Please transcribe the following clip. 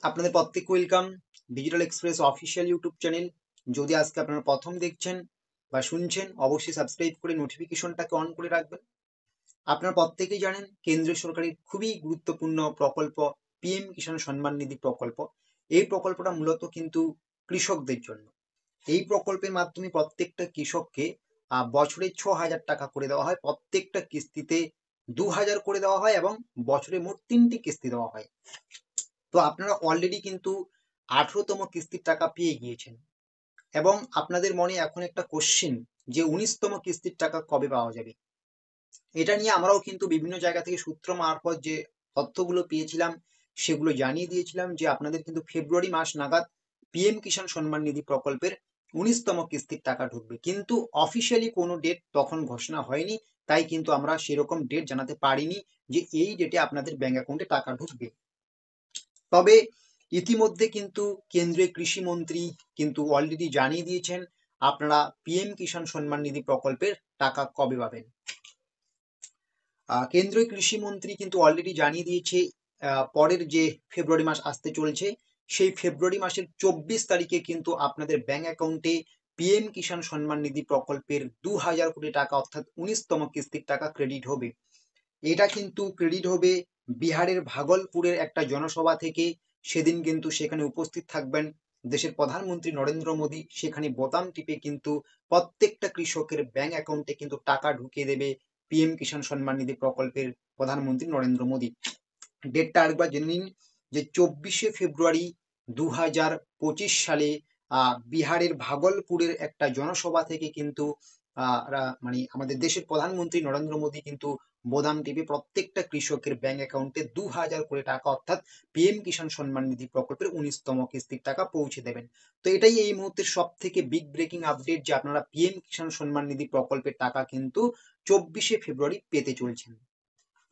আপনাদের প্রত্যেককে welcome digital express official YouTube channel. যদি আজকে আপনারা প্রথম দেখছেন বা শুনছেন, অবশ্যই সাবস্ক্রাইব করে নোটিফিকেশনটাকে অন করে রাখবেন। আপনারা প্রত্যেকেই জানেন কেন্দ্রীয় সরকারের খুবই গুরুত্বপূর্ণ প্রকল্প পিএম কিষাণ সম্মান নিধি প্রকল্প। এই প্রকল্পটা মূলত কিন্তু কৃষকদের জন্য। এই প্রকল্পের মাধ্যমে প্রত্যেকটা কৃষককে বছরে 6,000 টাকা করে দেওয়া হয়, প্রত্যেকটা কিস্তিতে 2,000 করে দেওয়া হয় এবং বছরে মোট 3টি কিস্তি দেওয়া হয়। তো আপনারা অলরেডি কিন্তু 18তম কিস্তির টাকা পেয়ে গিয়েছেন এবং আপনাদের মনে এখন একটা কোশ্চেন যে 19তম কিস্তির টাকা কবে পাওয়া যাবে। এটা নিয়ে আমরাও কিন্তু বিভিন্ন জায়গা থেকে সূত্র মারফত যে তথ্যগুলো পেয়েছিলাম সেগুলো জানিয়ে দিয়েছিলাম যে আপনাদের কিন্তু ফেব্রুয়ারি মাস নাগাদ পিএম কিষাণ সম্মান নিধি প্রকল্পের 19তম কিস্তির টাকা ঢুকবে, কিন্তু অফিসিয়ালি কোনো ডেট তখন ঘোষণা হয়নি। তাই কিন্তু আমরা সেরকম ডেট জানাতে পারিনি যে এই ডেটে আপনাদের ব্যাংক অ্যাকাউন্টে টাকা ঢুকবে। তবে ইতিমধ্যে কিন্তু কেন্দ্রীয় কৃষি মন্ত্রী কিন্তু অলরেডি জানিয়ে দিয়েছেন আপনারা পিএম কিষাণ সম্মান নিধি প্রকল্পের টাকা কবে পাবেন। কেন্দ্রীয় কৃষি মন্ত্রী কিন্তু অলরেডি জানিয়ে দিয়েছে পরের যে ফেব্রুয়ারি মাস আসতে চলছে সেই ফেব্রুয়ারি মাসের 24 তারিখে কিন্তু আপনাদের ব্যাংক অ্যাকাউন্টে পিএম কিষাণ সম্মান নিধি প্রকল্পের 2,000 কোটি টাকা অর্থাৎ 19তম কিস্তির টাকা ক্রেডিট হবে। এটা কিন্তু ক্রেডিট হবে বিহারের ভাগলপুরের একটা জনসভা থেকে। সেদিন কিন্তু সেখানে উপস্থিত থাকবেন দেশের প্রধানমন্ত্রী নরেন্দ্র মোদী। সেখানে বোতাম টিপে কিন্তু প্রত্যেকটা কৃষকের ব্যাংক অ্যাকাউন্টে কিন্তু টাকা ঢুকিয়ে দেবে পিএম কিষাণ সম্মান নিধি প্রকল্পের প্রধানমন্ত্রী নরেন্দ্র মোদী। ডেটটা আরেকবার জেনে নিন যে 24শে ফেব্রুয়ারি 2025 সালে বিহারের ভাগলপুরের একটা জনসভা থেকে কিন্তু মানে আমাদের দেশের প্রধানমন্ত্রী নরেন্দ্র মোদী কিন্তু বোতাম টিপে প্রত্যেকটা কৃষকের ব্যাংক অ্যাকাউন্টে 2,000 করে টাকা অর্থাৎ পিএম কিষাণ সম্মান নিধি প্রকল্পের 19তম কিস্তির টাকা পৌঁছে দেবেন। তো এটাই এই মুহূর্তের সব থেকে বিগ ব্রেকিং আপডেট যে আপনারা পিএম কিষাণ সম্মান নিধি প্রকল্পের টাকা কিন্তু 24শে ফেব্রুয়ারি পেতে চলছেন।